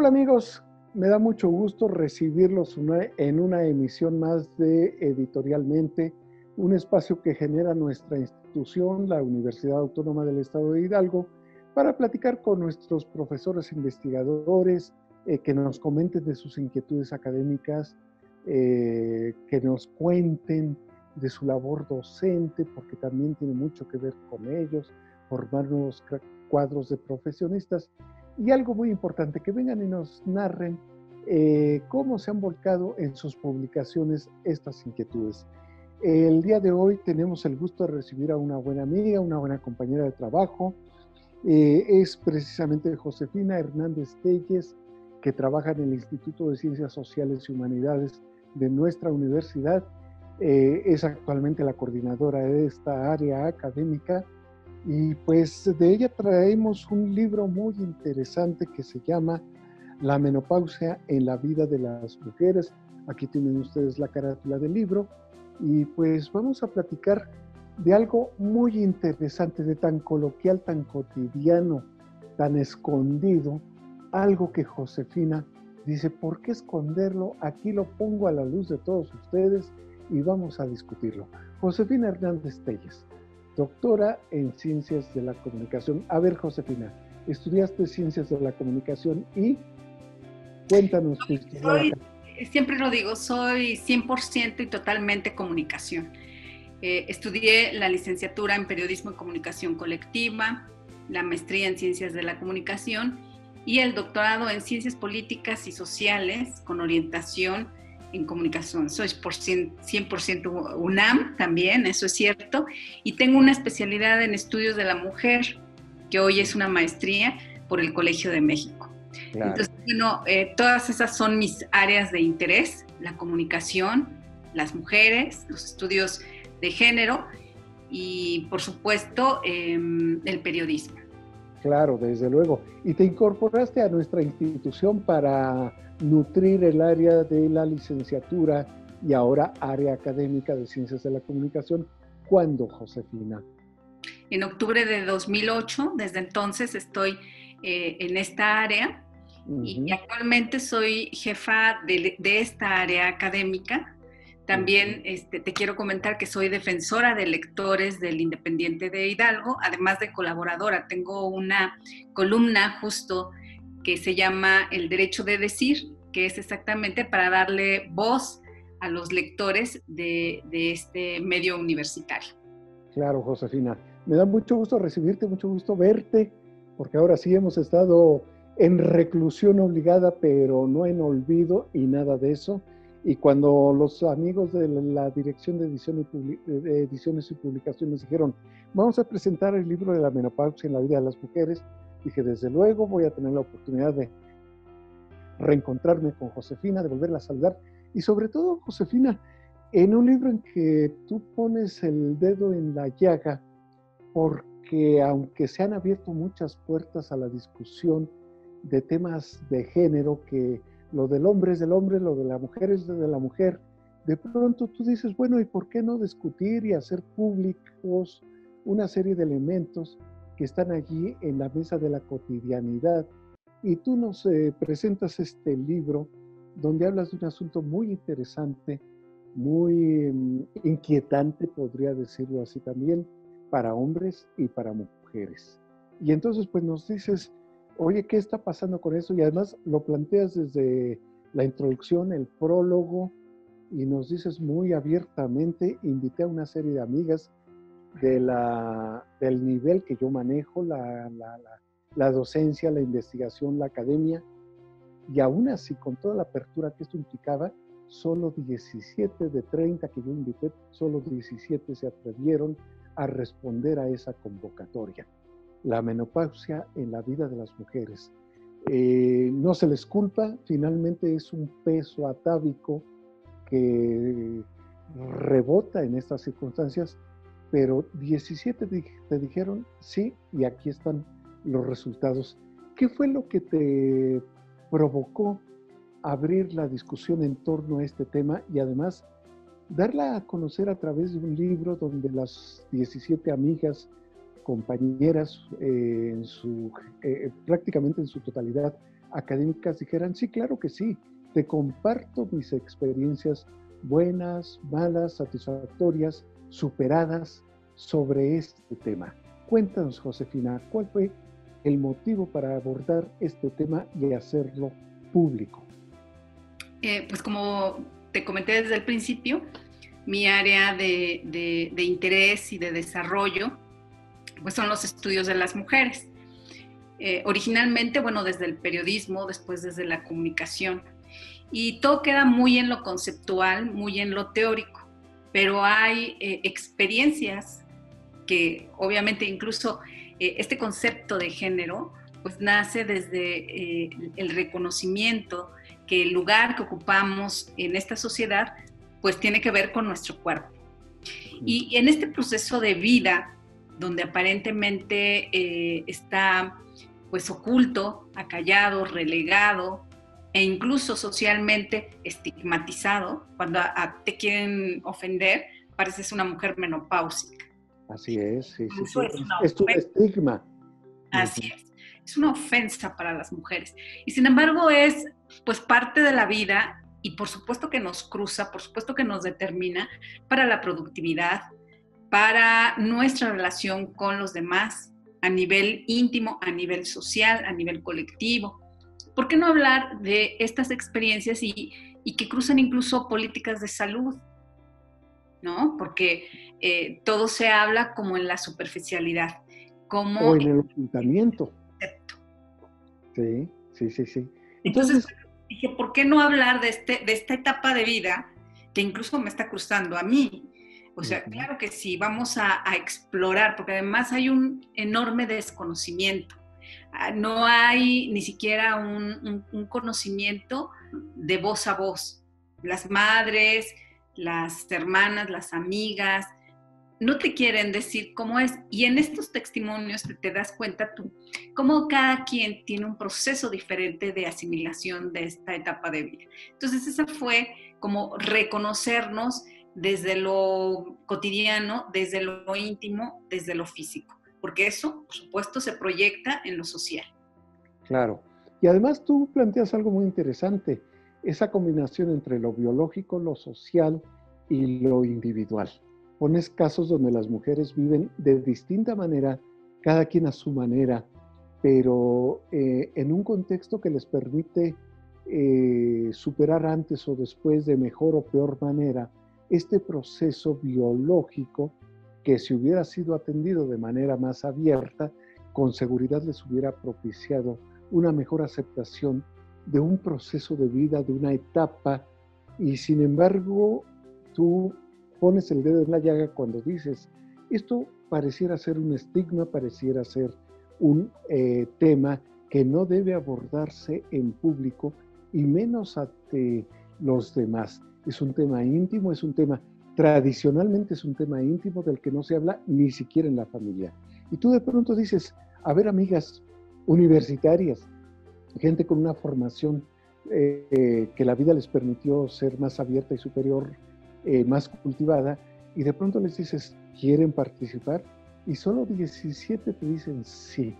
Hola amigos, me da mucho gusto recibirlos en una emisión más de Editorialmente, un espacio que genera nuestra institución, la Universidad Autónoma del Estado de Hidalgo, para platicar con nuestros profesores investigadores, que nos comenten de sus inquietudes académicas, que nos cuenten de su labor docente, porque también tiene mucho que ver con ellos, formar nuevos cuadros de profesionistas. Y algo muy importante, que vengan y nos narren cómo se han volcado en sus publicaciones estas inquietudes. El día de hoy tenemos el gusto de recibir a una buena amiga, una buena compañera de trabajo. Es precisamente Josefina Hernández Telles, que trabaja en el Instituto de Ciencias Sociales y Humanidades de nuestra universidad. Es actualmente la coordinadora de esta área académica. Y pues de ella traemos un libro muy interesante que se llama La menopausia en la vida de las mujeres. Aquí tienen ustedes la carátula del libro y pues vamos a platicar de algo muy interesante, de tan coloquial, tan cotidiano, tan escondido, algo que Josefina dice, ¿por qué esconderlo? Aquí lo pongo a la luz de todos ustedes y vamos a discutirlo. Josefina Hernández Telles, doctora en Ciencias de la Comunicación. A ver, Josefina, estudiaste Ciencias de la Comunicación y cuéntanos tu historia. Siempre lo digo, soy 100% y totalmente comunicación. Estudié la licenciatura en Periodismo y Comunicación Colectiva, la maestría en Ciencias de la Comunicación y el doctorado en Ciencias Políticas y Sociales con orientación en comunicación. Soy por 100% UNAM también, eso es cierto, y tengo una especialidad en estudios de la mujer, que hoy es una maestría por el Colegio de México. Claro. Entonces, bueno, todas esas son mis áreas de interés: la comunicación, las mujeres, los estudios de género y, por supuesto, el periodismo. Claro, desde luego. Y te incorporaste a nuestra institución para nutrir el área de la licenciatura y ahora área académica de Ciencias de la Comunicación. ¿Cuándo, Josefina? En octubre de 2008, desde entonces estoy en esta área y actualmente soy jefa de esta área académica. También te quiero comentar que soy defensora de lectores del Independiente de Hidalgo, además de colaboradora. Tengo una columna justo que se llama El Derecho de Decir, que es exactamente para darle voz a los lectores de este medio universitario. Claro, Josefina. Me da mucho gusto recibirte, mucho gusto verte, porque ahora sí hemos estado en reclusión obligada, pero no en olvido y nada de eso. Y cuando los amigos de la Dirección de Ediciones y Publicaciones dijeron, vamos a presentar el libro de la menopausia en la vida de las mujeres, dije, desde luego voy a tener la oportunidad de reencontrarme con Josefina, de volverla a saludar. Y sobre todo, Josefina, en un libro en que tú pones el dedo en la llaga, porque aunque se han abierto muchas puertas a la discusión de temas de género, que lo del hombre es del hombre, lo de la mujer es de la mujer, de pronto tú dices, bueno, ¿y por qué no discutir y hacer públicos una serie de elementos que están allí en la mesa de la cotidianidad? Y tú nos presentas este libro donde hablas de un asunto muy interesante, muy inquietante, podría decirlo así también, para hombres y para mujeres. Y entonces pues nos dices, oye, ¿qué está pasando con eso? Y además lo planteas desde la introducción, el prólogo, y nos dices muy abiertamente, invité a una serie de amigas del nivel que yo manejo, la docencia, la investigación, la academia, y aún así, con toda la apertura que esto implicaba, solo 17 de 30 que yo invité, solo 17 se atrevieron a responder a esa convocatoria. La menopausia en la vida de las mujeres. No se les culpa, finalmente es un peso atávico que rebota en estas circunstancias, pero 17 te dijeron sí, y aquí están los resultados. ¿Qué fue lo que te provocó abrir la discusión en torno a este tema y además darla a conocer a través de un libro donde las 17 amigas compañeras, prácticamente en su totalidad académicas, dijeran, sí, claro que sí, te comparto mis experiencias buenas, malas, satisfactorias, superadas sobre este tema. Cuéntanos, Josefina, ¿cuál fue el motivo para abordar este tema y hacerlo público? Pues como te comenté desde el principio, mi área de interés y de desarrollo pues son los estudios de las mujeres. Originalmente, bueno, desde el periodismo, después desde la comunicación. Y todo queda muy en lo conceptual, muy en lo teórico, pero hay experiencias que obviamente incluso este concepto de género pues nace desde el reconocimiento que el lugar que ocupamos en esta sociedad pues tiene que ver con nuestro cuerpo. Y en este proceso de vida, donde aparentemente está pues oculto, acallado, relegado e incluso socialmente estigmatizado, cuando te quieren ofender, pareces una mujer menopáusica. Así es, sí, sí, sí. Es un estigma. Así es una ofensa para las mujeres. Y sin embargo es pues parte de la vida y por supuesto que nos cruza, por supuesto que nos determina para la productividad, para nuestra relación con los demás, a nivel íntimo, a nivel social, a nivel colectivo. ¿Por qué no hablar de estas experiencias y que cruzan incluso políticas de salud? ¿No? Porque todo se habla como en la superficialidad. Como o en el ocultamiento. Sí, sí, sí, sí. Entonces dije, ¿por qué no hablar de esta etapa de vida que incluso me está cruzando a mí? O sea, claro que sí, vamos a explorar, porque además hay un enorme desconocimiento. No hay ni siquiera un conocimiento de voz a voz. Las madres, las hermanas, las amigas, no te quieren decir cómo es. Y en estos testimonios te das cuenta tú cómo cada quien tiene un proceso diferente de asimilación de esta etapa de vida. Entonces, esa fue como reconocernos desde lo cotidiano, desde lo íntimo, desde lo físico. Porque eso, por supuesto, se proyecta en lo social. Claro. Y además tú planteas algo muy interesante, esa combinación entre lo biológico, lo social y lo individual. Pones casos donde las mujeres viven de distinta manera, cada quien a su manera, pero en un contexto que les permite superar antes o después de mejor o peor manera este proceso biológico que si hubiera sido atendido de manera más abierta, con seguridad les hubiera propiciado una mejor aceptación de un proceso de vida, de una etapa, y sin embargo tú pones el dedo en la llaga cuando dices, esto pareciera ser un estigma, pareciera ser un tema que no debe abordarse en público y menos ante los demás. Es un tema íntimo, es un tema, tradicionalmente es un tema íntimo del que no se habla ni siquiera en la familia. Y tú de pronto dices, a ver, amigas universitarias, gente con una formación que la vida les permitió ser más abierta y superior, más cultivada, y de pronto les dices, ¿quieren participar? Y solo 17 te dicen sí.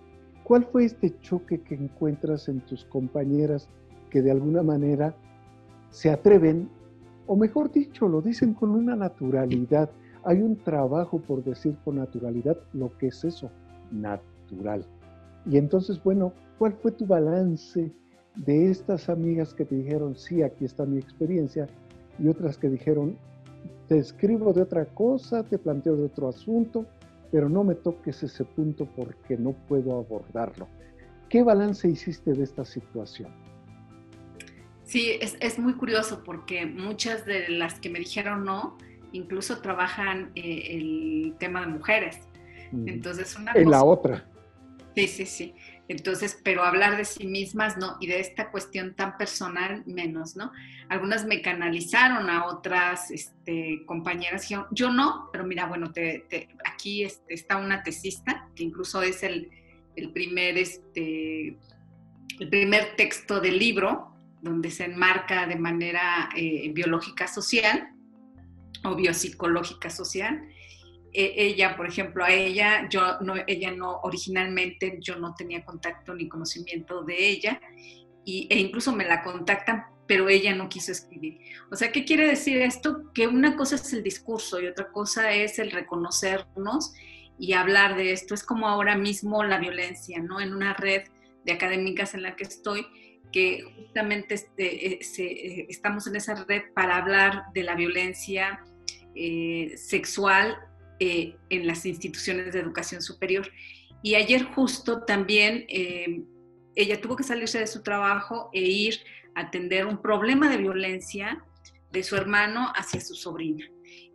¿Cuál fue este choque que encuentras en tus compañeras que de alguna manera se atreven, o mejor dicho, lo dicen con una naturalidad? Hay un trabajo por decir con naturalidad lo que es eso, natural. Y entonces, bueno, ¿cuál fue tu balance de estas amigas que te dijeron, sí, aquí está mi experiencia, y otras que dijeron, te escribo de otra cosa, te planteo de otro asunto, pero no me toques ese punto porque no puedo abordarlo? ¿Qué balance hiciste de esta situación? Sí, es muy curioso porque muchas de las que me dijeron no, incluso trabajan el tema de mujeres. Entonces, una en cosa, la otra. Sí, sí, sí. Entonces, pero hablar de sí mismas, ¿no? Y de esta cuestión tan personal, menos, ¿no? Algunas me canalizaron a otras compañeras, dijeron, yo no, pero mira, bueno, aquí está una tesista, que incluso es el primer texto del libro, donde se enmarca de manera biológica social o biopsicológica social. ella, por ejemplo, a ella, ella no, originalmente yo no tenía contacto ni conocimiento de ella, e incluso me la contactan, pero ella no quiso escribir. O sea, ¿qué quiere decir esto? Que una cosa es el discurso y otra cosa es el reconocernos y hablar de esto. Es como ahora mismo la violencia, ¿no? En una red de académicas en la que estoy, que justamente estamos en esa red para hablar de la violencia sexual en las instituciones de educación superior. Y ayer justo también ella tuvo que salirse de su trabajo e ir a atender un problema de violencia de su hermano hacia su sobrina.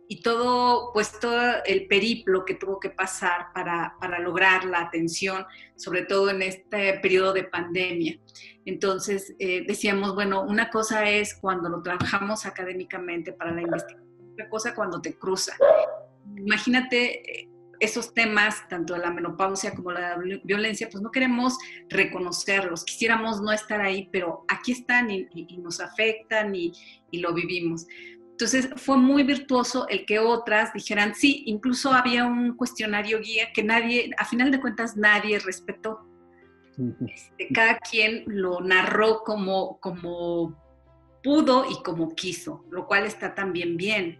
Y todo, pues todo el periplo que tuvo que pasar para lograr la atención, sobre todo en este periodo de pandemia. Entonces decíamos, bueno, una cosa es cuando lo trabajamos académicamente para la investigación, otra cosa cuando te cruza. Imagínate esos temas, tanto de la menopausia como la violencia, pues no queremos reconocerlos, quisiéramos no estar ahí, pero aquí están y nos afectan y lo vivimos. Entonces fue muy virtuoso el que otras dijeran, sí, incluso había un cuestionario guía que nadie, a final de cuentas, nadie respetó. Cada quien lo narró como pudo y como quiso, lo cual está también bien,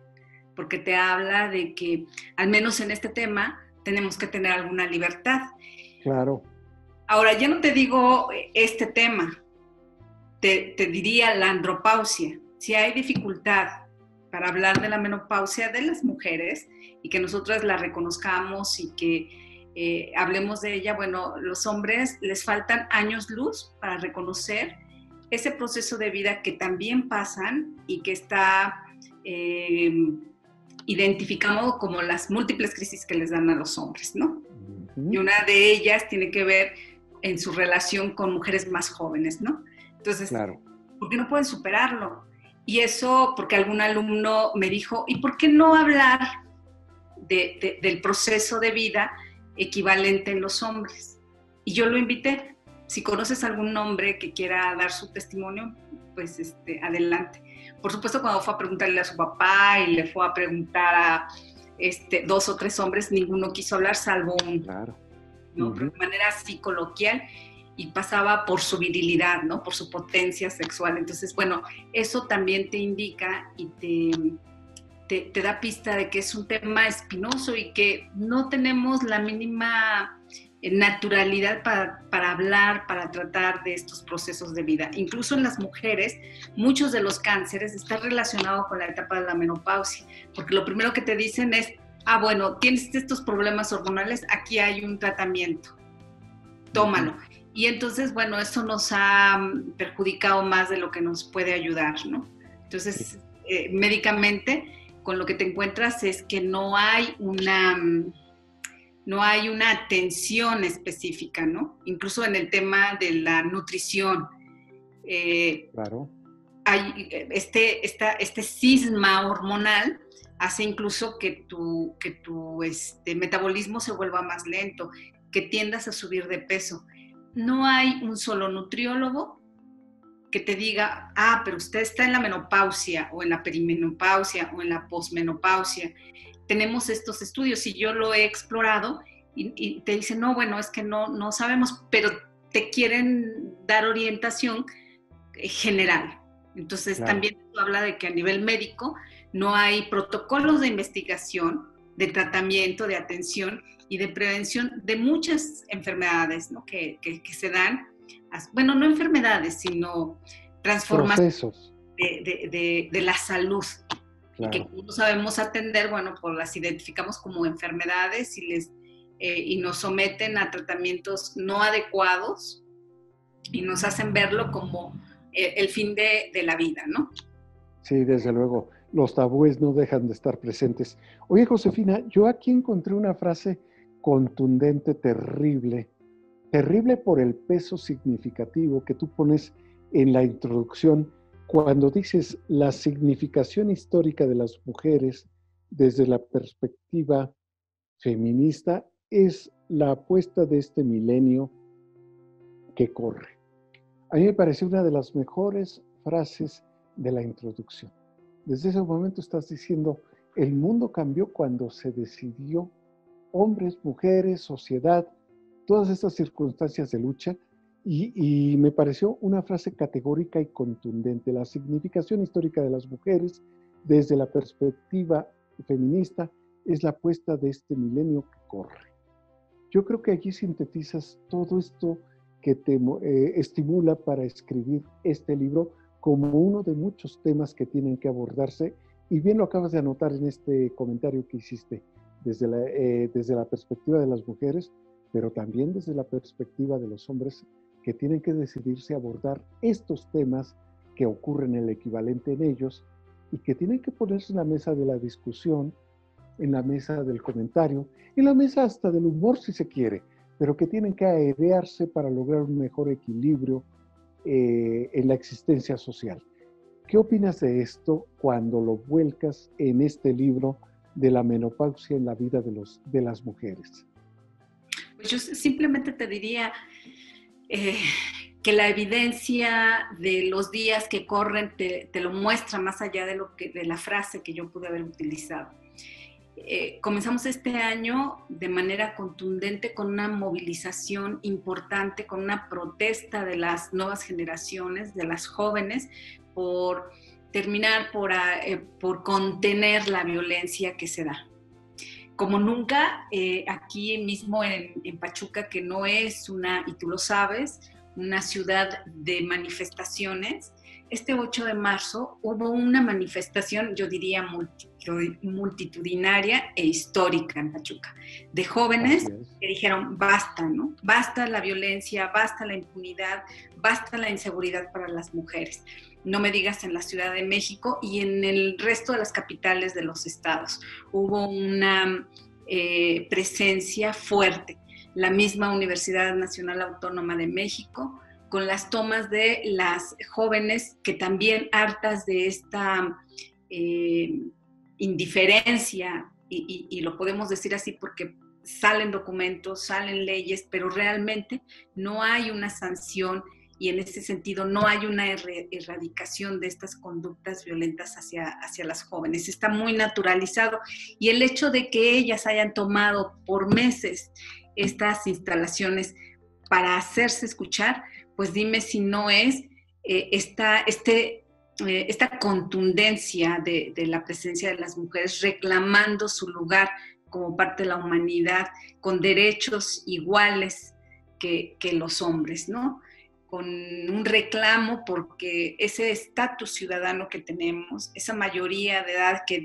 porque te habla de que, al menos en este tema, tenemos que tener alguna libertad. Claro. Ahora, ya no te digo este tema, te diría la andropausia. Si hay dificultad para hablar de la menopausia de las mujeres y que nosotras la reconozcamos y que hablemos de ella, bueno, los hombres les faltan años luz para reconocer ese proceso de vida que también pasan y que está identificado como las múltiples crisis que les dan a los hombres, ¿no? Y una de ellas tiene que ver en su relación con mujeres más jóvenes, ¿no? Entonces, claro, ¿por qué no pueden superarlo? Y eso porque algún alumno me dijo, ¿y por qué no hablar del proceso de vida equivalente en los hombres? Y yo lo invité. Si conoces algún hombre que quiera dar su testimonio, pues adelante. Por supuesto, cuando fue a preguntarle a su papá y le fue a preguntar a 2 o 3 hombres, ninguno quiso hablar, salvo uno. Claro. ¿No? De manera así coloquial, y pasaba por su virilidad, ¿no? Por su potencia sexual. Entonces, bueno, eso también te indica y te da pista de que es un tema espinoso y que no tenemos la mínima naturalidad para hablar, para tratar de estos procesos de vida. Incluso en las mujeres, muchos de los cánceres están relacionados con la etapa de la menopausia, porque lo primero que te dicen es, bueno, tienes estos problemas hormonales, aquí hay un tratamiento, tómalo. Y entonces, bueno, eso nos ha perjudicado más de lo que nos puede ayudar, ¿no? Entonces, médicamente, con lo que te encuentras es que no hay una atención específica, ¿no? Incluso en el tema de la nutrición. Claro. Hay este cisma hormonal hace incluso que tu metabolismo se vuelva más lento, que tiendas a subir de peso. No hay un solo nutriólogo que te diga, pero usted está en la menopausia, o en la perimenopausia, o en la posmenopausia. Tenemos estos estudios y yo lo he explorado y te dicen, no, bueno, es que no sabemos, pero te quieren dar orientación general. Entonces, claro, también habla de que a nivel médico no hay protocolos de investigación, de tratamiento, de atención y de prevención de muchas enfermedades, ¿no? que se dan, bueno, no enfermedades, sino transformaciones de la salud. Claro. Y que no sabemos atender, bueno, pues las identificamos como enfermedades y nos someten a tratamientos no adecuados y nos hacen verlo como el fin de la vida, ¿no? Sí, desde luego, los tabúes no dejan de estar presentes. Oye, Josefina, yo aquí encontré una frase contundente, terrible por el peso significativo que tú pones en la introducción cuando dices la significación histórica de las mujeres desde la perspectiva feminista es la apuesta de este milenio que corre. A mí me pareció una de las mejores frases de la introducción. Desde ese momento estás diciendo el mundo cambió cuando se decidió, hombres, mujeres, sociedad, todas estas circunstancias de lucha, y me pareció una frase categórica y contundente. La significación histórica de las mujeres desde la perspectiva feminista es la apuesta de este milenio que corre. Yo creo que aquí sintetizas todo esto que te estimula para escribir este libro como uno de muchos temas que tienen que abordarse, y bien lo acabas de anotar en este comentario que hiciste, desde la perspectiva de las mujeres, pero también desde la perspectiva de los hombres, que tienen que decidirse a abordar estos temas que ocurren el equivalente en ellos y que tienen que ponerse en la mesa de la discusión, en la mesa del comentario, en la mesa hasta del humor si se quiere, pero que tienen que airearse para lograr un mejor equilibrio en la existencia social. ¿Qué opinas de esto cuando lo vuelcas en este libro de la menopausia en la vida de las mujeres? Pues yo simplemente te diría que la evidencia de los días que corren te lo muestra más allá de la frase que yo pude haber utilizado. Comenzamos este año de manera contundente con una movilización importante, con una protesta de las nuevas generaciones, de las jóvenes, por terminar, por contener la violencia que se da. Como nunca, aquí mismo en Pachuca, que no es y tú lo sabes, una ciudad de manifestaciones, este 8 de marzo hubo una manifestación, yo diría multitudinaria e histórica en Pachuca, de jóvenes que dijeron basta, ¿no? Basta la violencia, basta la impunidad, basta la inseguridad para las mujeres. No me digas en la Ciudad de México y en el resto de las capitales de los estados. Hubo una presencia fuerte. La misma Universidad Nacional Autónoma de México, con las tomas de las jóvenes que también hartas de esta indiferencia, y lo podemos decir así porque salen documentos, salen leyes, pero realmente no hay una sanción y en ese sentido no hay una erradicación de estas conductas violentas hacia las jóvenes. Está muy naturalizado y el hecho de que ellas hayan tomado por meses estas instalaciones para hacerse escuchar, pues dime si no es esta contundencia de la presencia de las mujeres reclamando su lugar como parte de la humanidad, con derechos iguales que los hombres, ¿no? Con un reclamo porque ese estatus ciudadano que tenemos, esa mayoría de edad que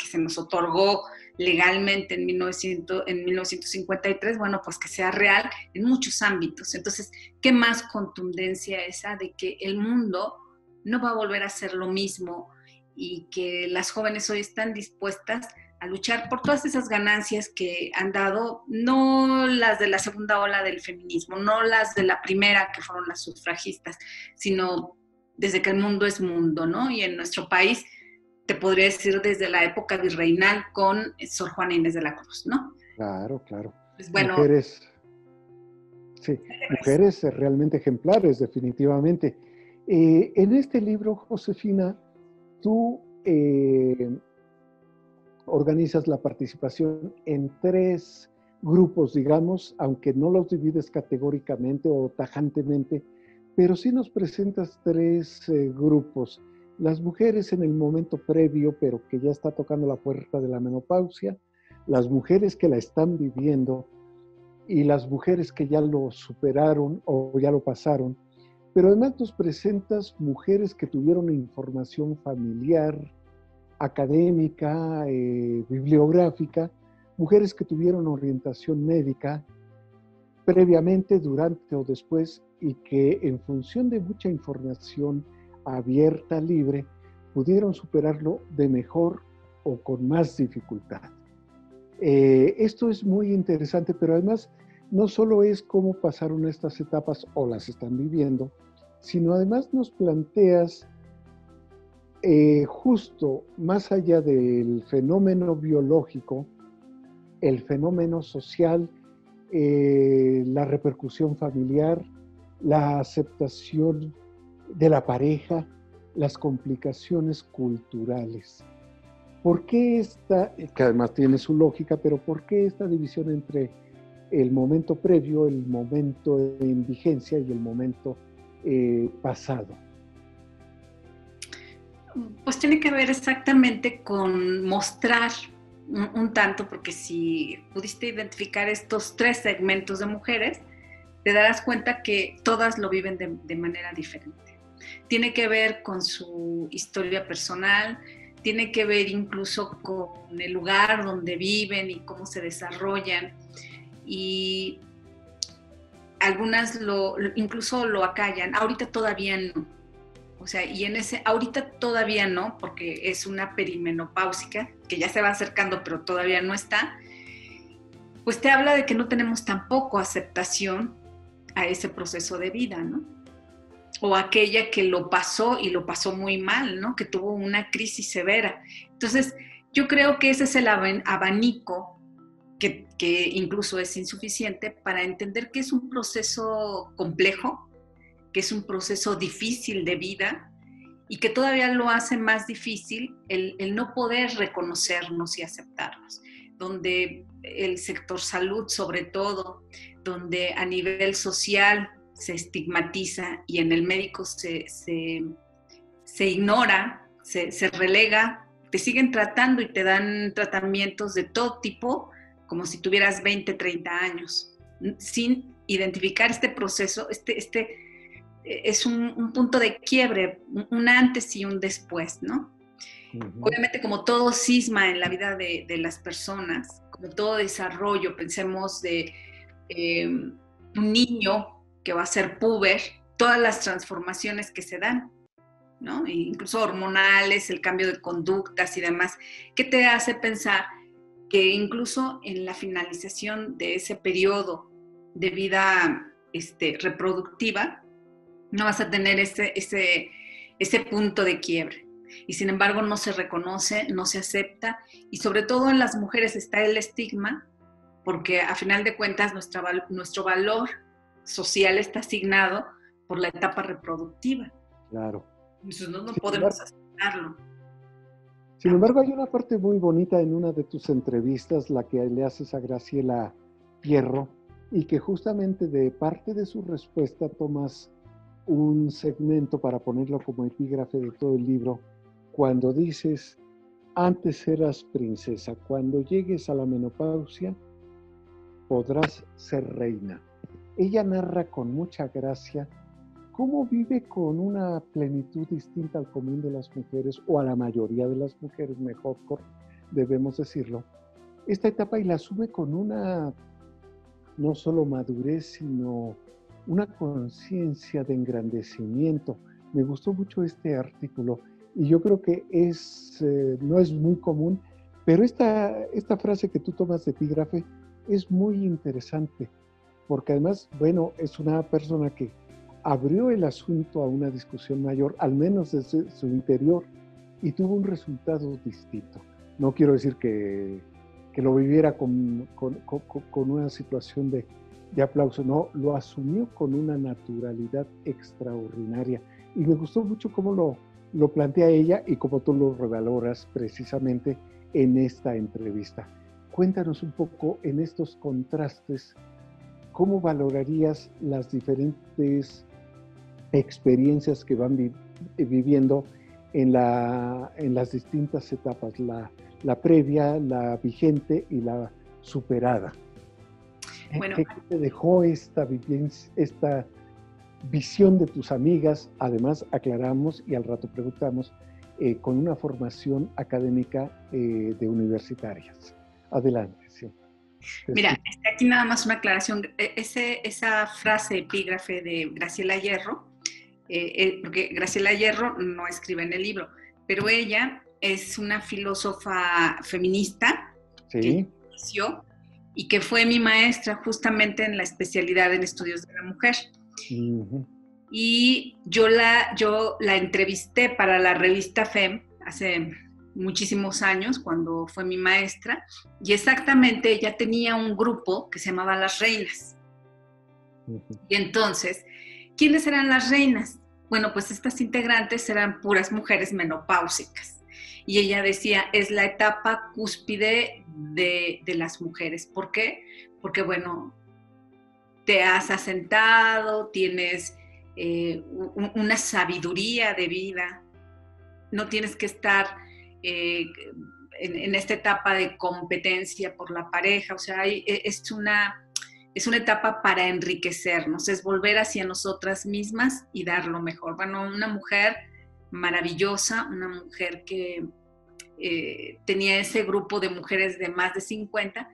se nos otorgó legalmente en 1953, bueno, pues que sea real en muchos ámbitos. Entonces, ¿qué más contundencia esa de que el mundo no va a volver a ser lo mismo y que las jóvenes hoy están dispuestas a luchar por todas esas ganancias que han dado, no las de la segunda ola del feminismo, no las de la primera que fueron las sufragistas, sino desde que el mundo es mundo, ¿no? Y en nuestro país, te podría decir desde la época virreinal con Sor Juana Inés de la Cruz, ¿no? Claro, claro. Pues bueno, mujeres realmente ejemplares, definitivamente. En este libro, Josefina, tú organizas la participación en 3 grupos, digamos, aunque no los divides categóricamente o tajantemente, pero sí nos presentas 3 grupos. Las mujeres en el momento previo, pero que ya está tocando la puerta de la menopausia, las mujeres que la están viviendo y las mujeres que ya lo superaron o ya lo pasaron. Pero además nos presentas mujeres que tuvieron información familiar, académica, bibliográfica, mujeres que tuvieron orientación médica previamente, durante o después, y que en función de mucha información abierta, libre, pudieron superarlo de mejor o con más dificultad. Esto es muy interesante, pero además no solo es cómo pasaron estas etapas o las están viviendo, sino además nos planteas justo más allá del fenómeno biológico, el fenómeno social, la repercusión familiar, la aceptación de la pareja, las complicaciones culturales. ¿Por qué esta, que además tiene su lógica, pero por qué esta división entre el momento previo, el momento en vigencia y el momento pasado? Pues tiene que ver exactamente con mostrar un tanto, porque si pudiste identificar estos 3 segmentos de mujeres, te darás cuenta que todas lo viven de manera diferente. Tiene que ver con su historia personal, tiene que ver incluso con el lugar donde viven y cómo se desarrollan. Y algunas incluso lo acallan. Ahorita todavía no. O sea, y ahorita todavía no, porque es una perimenopáusica, que ya se va acercando, pero todavía no está, pues te habla de que no tenemos tampoco aceptación a ese proceso de vida, ¿no? O aquella que lo pasó y lo pasó muy mal, ¿no? Que tuvo una crisis severa. Entonces, yo creo que ese es el abanico que incluso es insuficiente para entender que es un proceso complejo, que es un proceso difícil de vida y que todavía lo hace más difícil el no poder reconocernos y aceptarnos, donde el sector salud sobre todo, donde a nivel social se estigmatiza y en el médico se ignora, se relega, te siguen tratando y te dan tratamientos de todo tipo, como si tuvieras 20, 30 años, sin identificar este proceso, es un punto de quiebre, un antes y un después, ¿no? Uh-huh. Obviamente, como todo cisma en la vida de las personas, como todo desarrollo, pensemos de un niño que va a ser puber, todas las transformaciones que se dan, ¿no? E incluso hormonales, el cambio de conductas y demás, ¿qué te hace pensar que incluso en la finalización de ese periodo de vida reproductiva, no vas a tener ese punto de quiebre? Y sin embargo no se reconoce, no se acepta, y sobre todo en las mujeres está el estigma, porque a final de cuentas nuestro valor social está asignado por la etapa reproductiva. Claro. Entonces no podemos aceptarlo. Sin embargo, hay una parte muy bonita en una de tus entrevistas, la que le haces a Graciela Hierro, y que justamente de parte de su respuesta tomas un segmento para ponerlo como epígrafe de todo el libro, cuando dices, antes eras princesa, cuando llegues a la menopausia podrás ser reina. Ella narra con mucha gracia cómo vive con una plenitud distinta al común de las mujeres, o a la mayoría de las mujeres, mejor debemos decirlo, esta etapa, y la asume con una, no solo madurez, sino una conciencia de engrandecimiento. Me gustó mucho este artículo y yo creo que no es muy común, pero esta frase que tú tomas de epígrafe es muy interesante, porque además, bueno, es una persona que abrió el asunto a una discusión mayor, al menos desde su interior, y tuvo un resultado distinto. No quiero decir que lo viviera con una situación de aplauso, no, lo asumió con una naturalidad extraordinaria. Y me gustó mucho cómo lo plantea ella y cómo tú lo revaloras precisamente en esta entrevista. Cuéntanos un poco en estos contrastes, ¿cómo valorarías las diferentes experiencias que van viviendo en las distintas etapas, la previa, la vigente y la superada? Bueno, ¿qué te dejó esta visión de tus amigas? Además, aclaramos y al rato preguntamos, con una formación académica de universitarias. Adelante, sí. Mira, aquí nada más una aclaración. Esa frase epígrafe de Graciela Hierro, porque Graciela Hierro no escribe en el libro, pero ella es una filósofa feminista, sí, que inició y que fue mi maestra justamente en la especialidad en estudios de la mujer. Uh-huh. Y yo la entrevisté para la revista FEM hace muchísimos años, cuando fue mi maestra, y exactamente ella tenía un grupo que se llamaba Las Reinas. Uh-huh. Y entonces, ¿quiénes eran las reinas? Bueno, pues estas integrantes eran puras mujeres menopáusicas. Y ella decía, es la etapa cúspide de las mujeres. ¿Por qué? Porque, bueno, te has asentado, tienes una sabiduría de vida, no tienes que estar en esta etapa de competencia por la pareja, o sea, es una etapa para enriquecernos, es volver hacia nosotras mismas y dar lo mejor. Bueno, una mujer maravillosa, una mujer que tenía ese grupo de mujeres de más de 50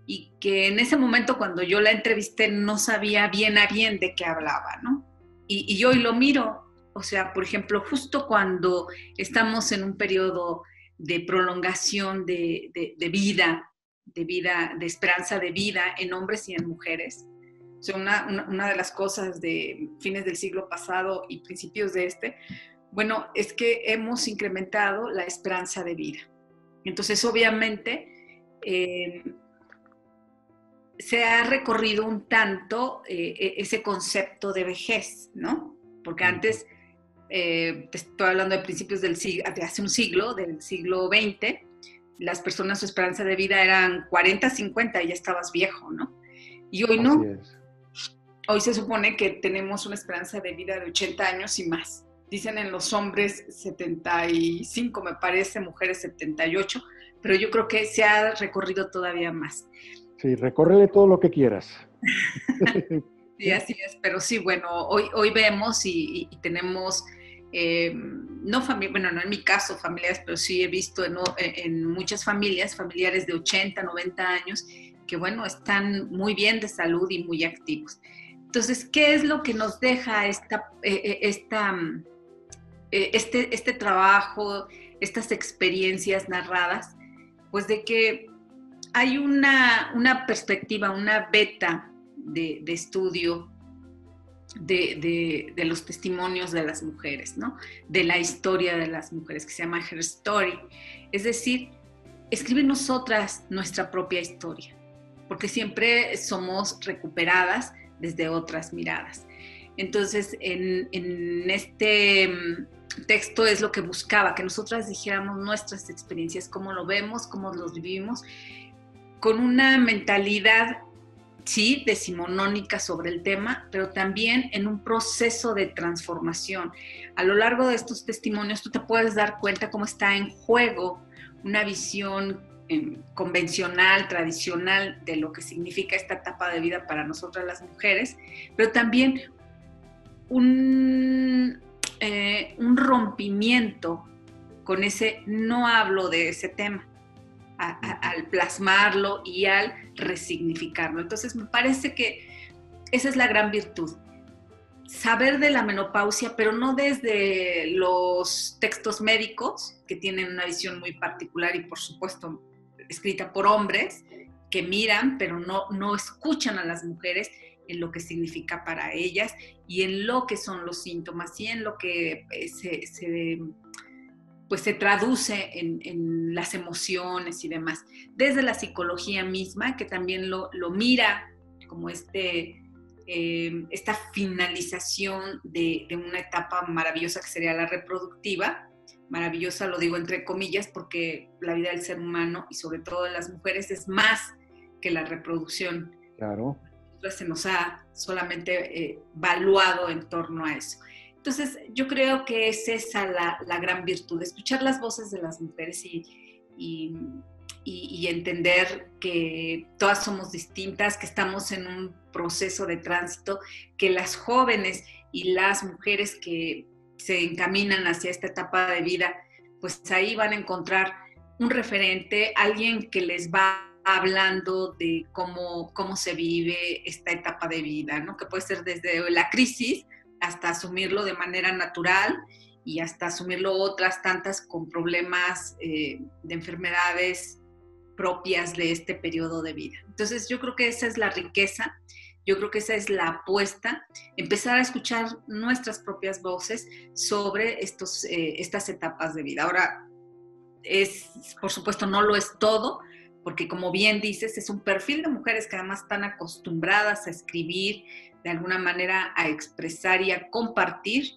y que en ese momento cuando yo la entrevisté no sabía bien a bien de qué hablaba, ¿no? Y hoy lo miro, o sea, por ejemplo, justo cuando estamos en un periodo de prolongación de vida, de esperanza de vida en hombres y en mujeres. O sea, una de las cosas de fines del siglo pasado y principios de este, bueno, es que hemos incrementado la esperanza de vida. Entonces, obviamente, se ha recorrido un tanto ese concepto de vejez, ¿no? Porque antes, te estoy hablando de principios de hace un siglo, del siglo XX, las personas, su esperanza de vida eran 40, 50 y ya estabas viejo, ¿no? Y hoy no. Así es. Hoy se supone que tenemos una esperanza de vida de 80 años y más. Dicen en los hombres 75, me parece, mujeres 78, pero yo creo que se ha recorrido todavía más. Sí, recórrele todo lo que quieras. Sí, así es, pero sí, bueno, hoy vemos y tenemos, no en mi caso familias, pero sí he visto en muchas familiares de 80, 90 años, que bueno, están muy bien de salud y muy activos. Entonces, ¿qué es lo que nos deja este trabajo, estas experiencias narradas? Pues de que hay una perspectiva, una beta de estudio de los testimonios de las mujeres, ¿no? De la historia de las mujeres, que se llama Her Story. Es decir, escribir nosotras nuestra propia historia, porque siempre somos recuperadas desde otras miradas. Entonces, en este texto es lo que buscaba, que nosotras dijéramos nuestras experiencias, cómo lo vemos, cómo los vivimos, con una mentalidad, sí, decimonónica sobre el tema, pero también en un proceso de transformación. A lo largo de estos testimonios tú te puedes dar cuenta cómo está en juego una visión convencional, tradicional de lo que significa esta etapa de vida para nosotras las mujeres, pero también un rompimiento con ese no hablo de ese tema, al plasmarlo y al resignificarlo. Entonces me parece que esa es la gran virtud, saber de la menopausia, pero no desde los textos médicos, que tienen una visión muy particular y por supuesto escrita por hombres, que miran, pero no escuchan a las mujeres en lo que significa para ellas y en lo que son los síntomas y en lo que se traduce en las emociones y demás. Desde la psicología misma, que también lo mira como esta finalización de una etapa maravillosa que sería la reproductiva. Maravillosa lo digo entre comillas porque la vida del ser humano y sobre todo de las mujeres es más que la reproducción. Claro. Se nos ha solamente valuado en torno a eso. Entonces, yo creo que es esa la gran virtud, escuchar las voces de las mujeres y entender que todas somos distintas, que estamos en un proceso de tránsito, que las jóvenes y las mujeres que se encaminan hacia esta etapa de vida, pues ahí van a encontrar un referente, alguien que les va hablando de cómo se vive esta etapa de vida, ¿no? Que puede ser desde la crisis hasta asumirlo de manera natural y hasta asumirlo otras tantas con problemas de enfermedades propias de este periodo de vida. Entonces yo creo que esa es la riqueza, yo creo que esa es la apuesta, empezar a escuchar nuestras propias voces sobre estas etapas de vida. Ahora, por supuesto, no lo es todo, porque como bien dices, es un perfil de mujeres que además están acostumbradas a escribir, de alguna manera a expresar y a compartir,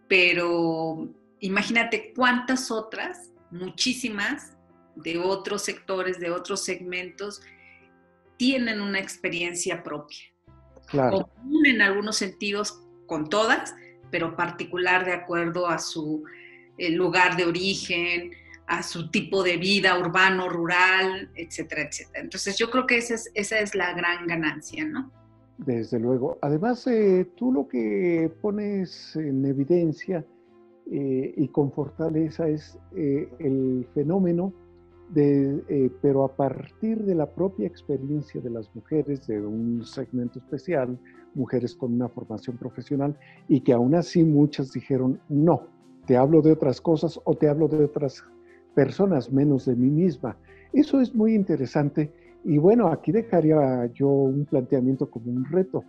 pero imagínate cuántas otras muchísimas de otros sectores, de otros segmentos, tienen una experiencia propia. Claro. Común en algunos sentidos con todas, pero particular de acuerdo a su lugar de origen, a su tipo de vida urbano, rural, etcétera, etcétera. Entonces yo creo que esa es la gran ganancia, ¿no? Desde luego. Además, tú lo que pones en evidencia y con fortaleza es el fenómeno pero a partir de la propia experiencia de las mujeres, de un segmento especial, mujeres con una formación profesional, y que aún así muchas dijeron, no, te hablo de otras cosas o te hablo de otras personas, menos de mí misma. Eso es muy interesante y bueno, aquí dejaría yo un planteamiento como un reto.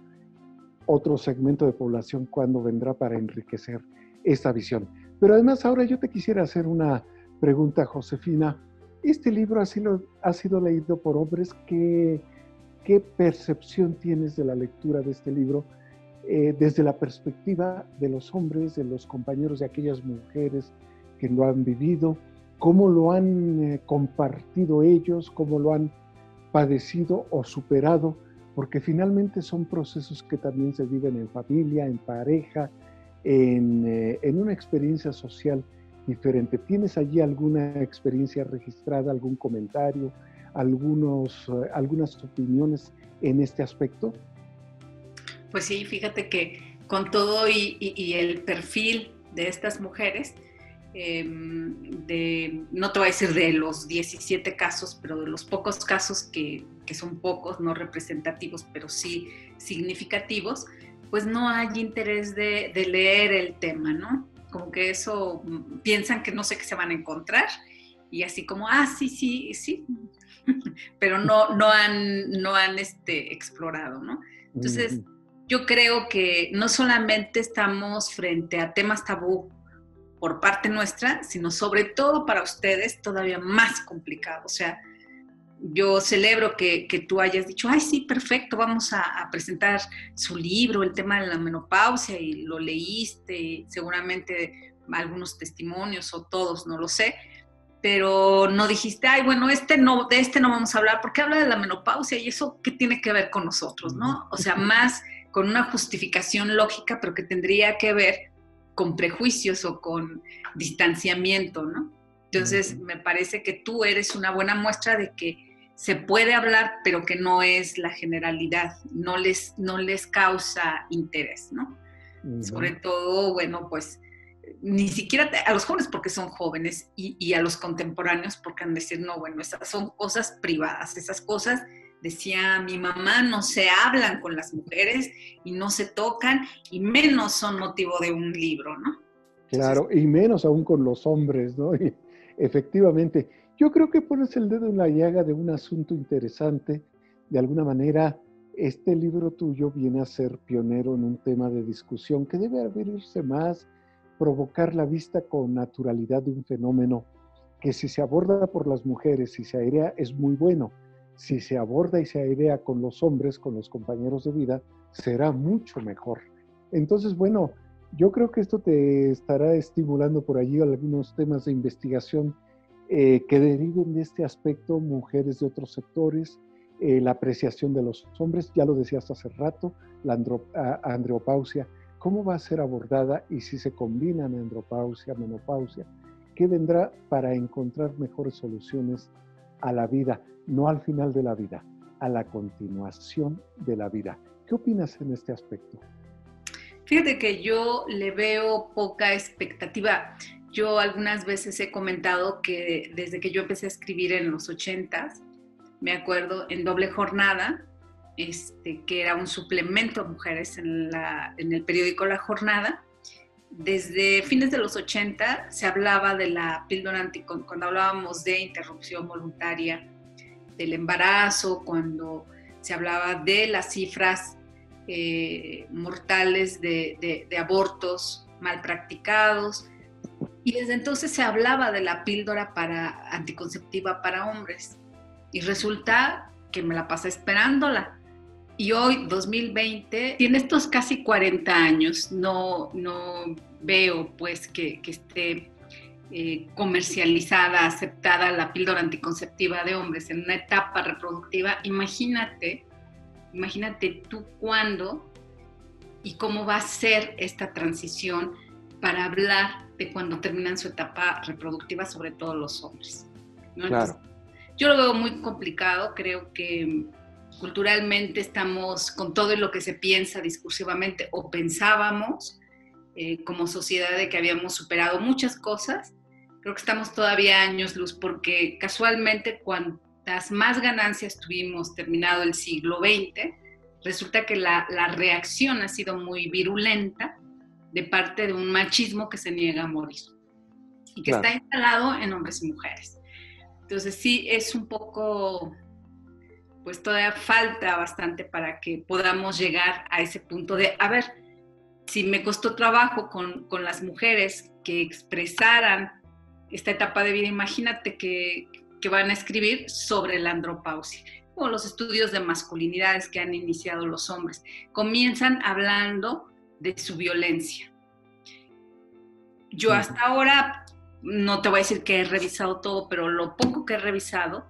Otro segmento de población, ¿cuándo vendrá para enriquecer esta visión? Pero además ahora yo te quisiera hacer una pregunta, Josefina. Este libro ha sido leído por hombres. ¿Qué percepción tienes de la lectura de este libro desde la perspectiva de los hombres, de los compañeros de aquellas mujeres que lo han vivido? ¿Cómo lo han compartido ellos? ¿Cómo lo han padecido o superado? Porque finalmente son procesos que también se viven en familia, en pareja, en una experiencia social diferente. ¿Tienes allí alguna experiencia registrada, algún comentario, algunas opiniones en este aspecto? Pues sí, fíjate que con todo y el perfil de estas mujeres, no te voy a decir de los 17 casos, pero de los pocos casos que son pocos, no representativos, pero sí significativos, pues no hay interés de leer el tema, ¿no? Como que eso, piensan que no sé qué se van a encontrar y así como, sí, pero no han explorado, ¿no? Entonces, yo creo que no solamente estamos frente a temas tabú por parte nuestra, sino sobre todo para ustedes todavía más complicado. O sea, yo celebro que tú hayas dicho, ay, sí, perfecto, vamos a presentar su libro, el tema de la menopausia, y lo leíste, seguramente algunos testimonios o todos, no lo sé, pero no dijiste, ay, bueno, de este no vamos a hablar, porque habla de la menopausia y eso, ¿qué tiene que ver con nosotros, no? O sea, más con una justificación lógica, pero que tendría que ver con prejuicios o con distanciamiento, ¿no? Entonces, me parece que tú eres una buena muestra de que se puede hablar, pero que no es la generalidad, no les causa interés, ¿no? Sobre todo, bueno, pues ni siquiera a los jóvenes porque son jóvenes y a los contemporáneos porque han de decir, no, bueno, esas son cosas privadas, esas cosas, decía mi mamá, no se hablan con las mujeres y no se tocan y menos son motivo de un libro, ¿no? Claro, y menos aún con los hombres, ¿no? Y efectivamente, yo creo que pones el dedo en la llaga de un asunto interesante. De alguna manera, este libro tuyo viene a ser pionero en un tema de discusión que debe abrirse más, provocar la vista con naturalidad de un fenómeno que si se aborda por las mujeres, si se airea, es muy bueno. Si se aborda y se airea con los hombres, con los compañeros de vida, será mucho mejor. Entonces, bueno, yo creo que esto te estará estimulando por allí algunos temas de investigación que deriven de este aspecto, mujeres de otros sectores, la apreciación de los hombres, ya lo decías hace rato, la andropausia, cómo va a ser abordada y si se combinan andropausia, menopausia, qué vendrá para encontrar mejores soluciones a la vida, no al final de la vida, a la continuación de la vida. ¿Qué opinas en este aspecto? Fíjate que yo le veo poca expectativa. Yo algunas veces he comentado que desde que yo empecé a escribir en los 80s, me acuerdo en Doble Jornada, que era un suplemento a mujeres en el periódico La Jornada, desde fines de los 80 se hablaba de la píldora cuando hablábamos de interrupción voluntaria del embarazo, cuando se hablaba de las cifras mortales de abortos mal practicados, y desde entonces se hablaba de la píldora anticonceptiva para hombres, y resulta que me la pasé esperándola. Y hoy, 2020, tiene estos casi 40 años, no veo pues que esté comercializada, aceptada la píldora anticonceptiva de hombres en una etapa reproductiva, imagínate tú cuándo y cómo va a ser esta transición para hablar de cuando terminan su etapa reproductiva, sobre todo los hombres, ¿no? Claro. Entonces, yo lo veo muy complicado. Creo que culturalmente estamos con todo lo que se piensa discursivamente, o pensábamos como sociedad, de que habíamos superado muchas cosas. Creo que estamos todavía años luz, porque casualmente cuantas más ganancias tuvimos terminado el siglo XX, resulta que la reacción ha sido muy virulenta de parte de un machismo que se niega a morir y que está instalado en hombres y mujeres. Entonces sí, es un poco, pues todavía falta bastante para que podamos llegar a ese punto de, a ver, si me costó trabajo con las mujeres que expresaran esta etapa de vida, imagínate que van a escribir sobre la andropausia, o los estudios de masculinidades que han iniciado los hombres. Comienzan hablando de su violencia. Yo hasta ahora, no te voy a decir que he revisado todo, pero lo poco que he revisado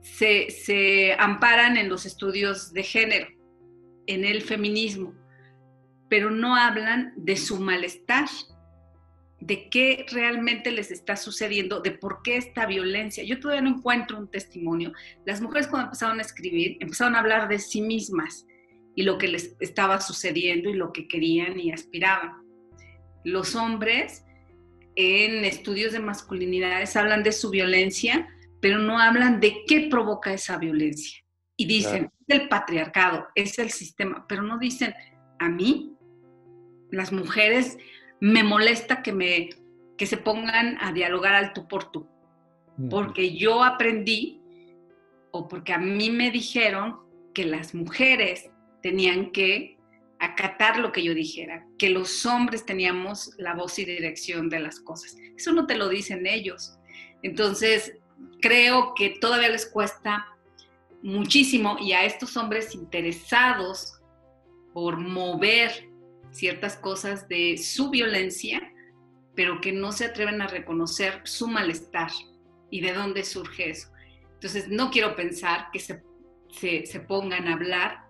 se amparan en los estudios de género, en el feminismo, pero no hablan de su malestar, de qué realmente les está sucediendo, de por qué esta violencia. Yo todavía no encuentro un testimonio. Las mujeres, cuando empezaron a escribir, empezaron a hablar de sí mismas y lo que les estaba sucediendo y lo que querían y aspiraban. Los hombres, en estudios de masculinidades, hablan de su violencia, pero no hablan de qué provoca esa violencia. Y dicen, es el patriarcado, es el sistema, pero no dicen, a mí, las mujeres, me molesta que se pongan a dialogar al tú por tú, porque yo aprendí, o porque a mí me dijeron que las mujeres tenían que acatar lo que yo dijera, que los hombres teníamos la voz y dirección de las cosas. Eso no te lo dicen ellos. Entonces, creo que todavía les cuesta muchísimo, y a estos hombres interesados por mover ciertas cosas de su violencia, pero que no se atreven a reconocer su malestar y de dónde surge eso. Entonces, no quiero pensar que se pongan a hablar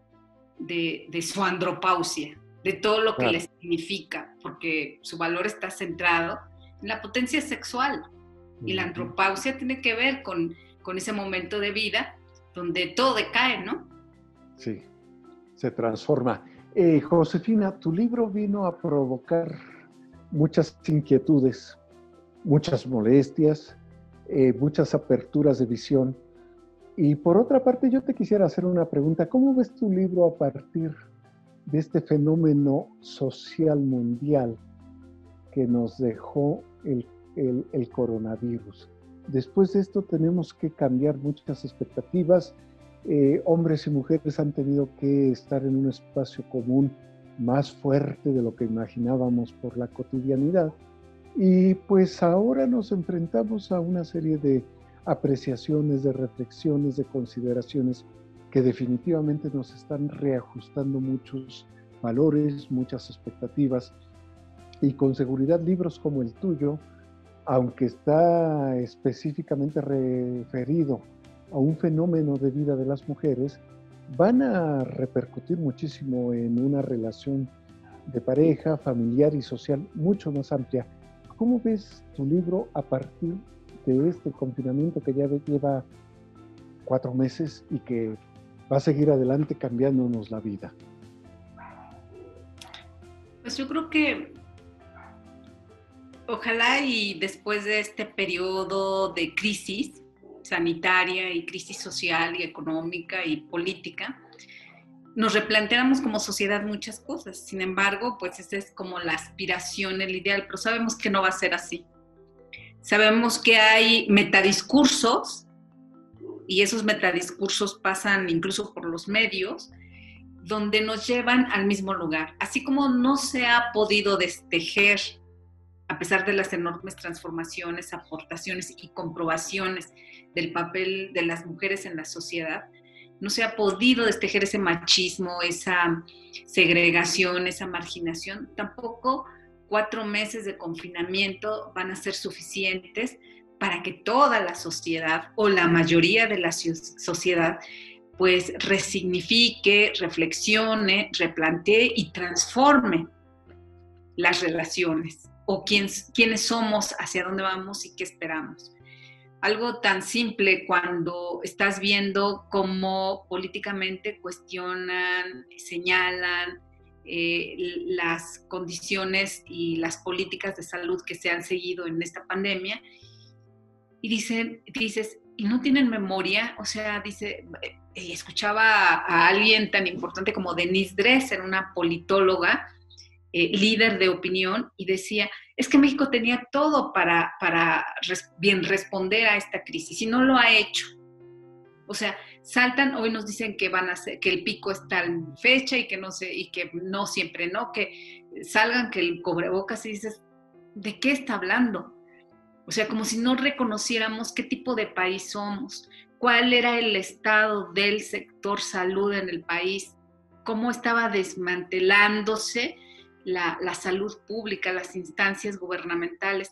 de su andropausia, de todo lo que les significa, porque su valor está centrado en la potencia sexual, y la andropausia tiene que ver con ese momento de vida donde todo decae, ¿no? Sí, se transforma. Josefina, tu libro vino a provocar muchas inquietudes, muchas molestias, muchas aperturas de visión. Y por otra parte, yo te quisiera hacer una pregunta. ¿Cómo ves tu libro a partir de este fenómeno social mundial que nos dejó el coronavirus? Después de esto tenemos que cambiar muchas expectativas. Hombres y mujeres han tenido que estar en un espacio común más fuerte de lo que imaginábamos por la cotidianidad. Y pues ahora nos enfrentamos a una serie de apreciaciones, de reflexiones, de consideraciones que definitivamente nos están reajustando muchos valores, muchas expectativas. Y con seguridad libros como el tuyo, aunque está específicamente referido a un fenómeno de vida de las mujeres, van a repercutir muchísimo en una relación de pareja, familiar y social mucho más amplia. ¿Cómo ves tu libro a partir de este confinamiento que ya lleva 4 meses y que va a seguir adelante cambiándonos la vida? Pues yo creo que ojalá, y después de este periodo de crisis sanitaria y crisis social y económica y política, nos replanteáramos como sociedad muchas cosas. Sin embargo, pues esa es como la aspiración, el ideal, pero sabemos que no va a ser así. Sabemos que hay metadiscursos, y esos metadiscursos pasan incluso por los medios, donde nos llevan al mismo lugar. Así como no se ha podido destejer, a pesar de las enormes transformaciones, aportaciones y comprobaciones del papel de las mujeres en la sociedad, no se ha podido destejer ese machismo, esa segregación, esa marginación, tampoco 4 meses de confinamiento van a ser suficientes para que toda la sociedad o la mayoría de la sociedad pues resignifique, reflexione, replantee y transforme las relaciones o quiénes somos, hacia dónde vamos y qué esperamos. Algo tan simple cuando estás viendo cómo políticamente cuestionan, señalan las condiciones y las políticas de salud que se han seguido en esta pandemia, y dices, ¿y no tienen memoria? O sea, escuchaba a alguien tan importante como Denise Dresser, una politóloga, líder de opinión, y decía, es que México tenía todo para bien responder a esta crisis y no lo ha hecho. O sea, saltan, hoy nos dicen que van a hacer, que el pico está en fecha y que no sé, y que no siempre no, que salgan, que el cubrebocas, y dices, ¿de qué está hablando? O sea, como si no reconociéramos qué tipo de país somos, cuál era el estado del sector salud en el país, cómo estaba desmantelándose la salud pública, las instancias gubernamentales,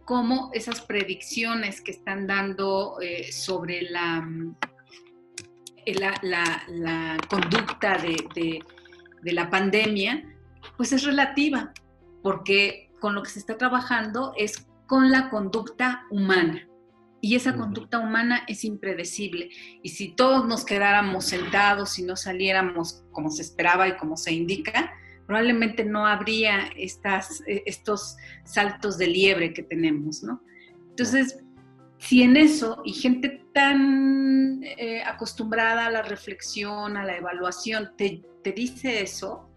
cómo esas predicciones que están dando sobre la conducta de la pandemia, pues es relativa, porque con lo que se está trabajando es con la conducta humana. Y esa conducta humana es impredecible. Y si todos nos quedáramos sentados y no saliéramos como se esperaba y como se indica, probablemente no habría estos saltos de liebre que tenemos, ¿no? Entonces, si en eso, y gente tan acostumbrada a la reflexión, a la evaluación, te dice eso,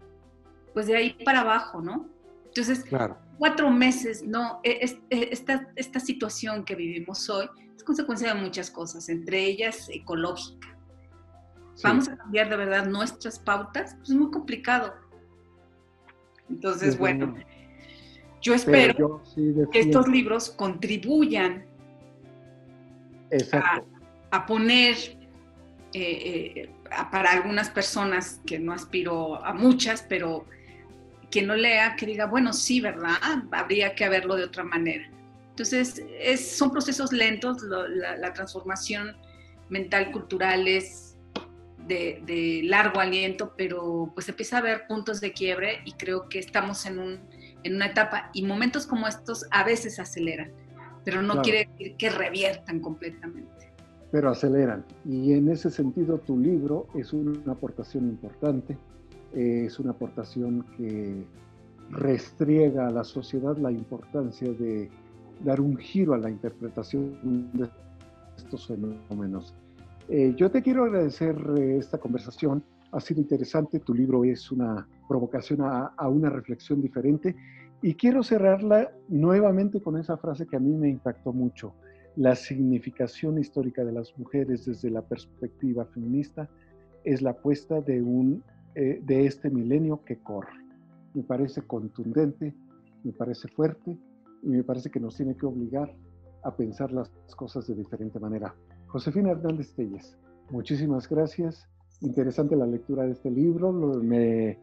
pues de ahí para abajo, ¿no? Entonces, claro. 4 meses, ¿no? Esta situación que vivimos hoy es consecuencia de muchas cosas, entre ellas ecológica. Sí. ¿Vamos a cambiar de verdad nuestras pautas? Pues es muy complicado. Entonces, bueno, yo espero que estos libros contribuyan a poner, para algunas personas, que no aspiro a muchas, pero quien lo lea, que diga, bueno, sí, ¿verdad? Habría que verlo de otra manera. Entonces, son procesos lentos, la transformación mental, cultural es de largo aliento, pero pues empieza a haber puntos de quiebre y creo que estamos en una etapa, y momentos como estos a veces aceleran, pero no quiere decir que reviertan completamente. Pero aceleran, y en ese sentido tu libro es una aportación importante, es una aportación que restriega a la sociedad la importancia de dar un giro a la interpretación de estos fenómenos. Yo te quiero agradecer esta conversación, ha sido interesante, tu libro es una provocación a una reflexión diferente, y quiero cerrarla nuevamente con esa frase que a mí me impactó mucho: la significación histórica de las mujeres desde la perspectiva feminista es la apuesta de este milenio que corre. Me parece contundente, me parece fuerte, y me parece que nos tiene que obligar a pensar las cosas de diferente manera. Josefina Hernández Telles, muchísimas gracias. Interesante la lectura de este libro. Me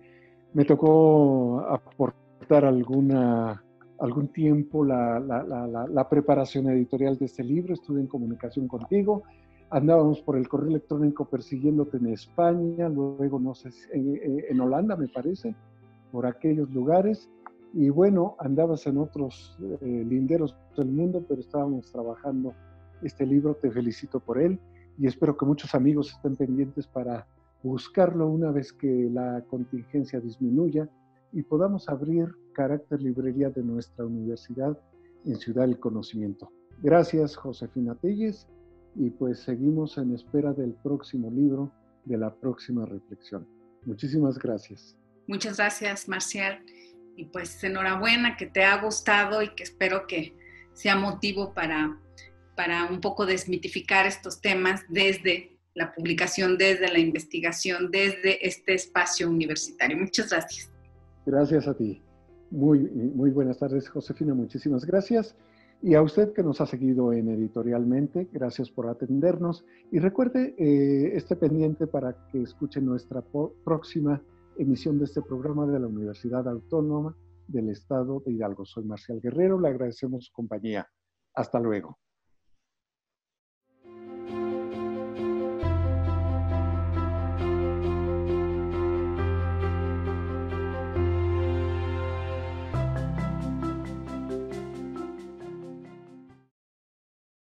tocó aportar algún tiempo la preparación editorial de este libro. Estuve en comunicación contigo. Andábamos por el correo electrónico persiguiéndote en España, luego no sé, en Holanda me parece, por aquellos lugares. Y bueno, andabas en otros linderos del mundo, pero estábamos trabajando este libro. Te felicito por él y espero que muchos amigos estén pendientes para buscarlo una vez que la contingencia disminuya y podamos abrir Carácter Librería de nuestra universidad en Ciudad del Conocimiento. Gracias, Josefina Telles, y pues seguimos en espera del próximo libro, de la próxima reflexión. Muchísimas gracias. Muchas gracias, Marcial, y pues enhorabuena, que te ha gustado y que espero que sea motivo para un poco desmitificar estos temas desde la publicación, desde la investigación, desde este espacio universitario. Muchas gracias. Gracias a ti. Muy buenas tardes, Josefina. Muchísimas gracias. Y a usted que nos ha seguido en Editorialmente, gracias por atendernos. Y recuerde, esté pendiente para que escuche nuestra próxima emisión de este programa de la Universidad Autónoma del Estado de Hidalgo. Soy Marcial Guerrero, le agradecemos su compañía. Hasta luego.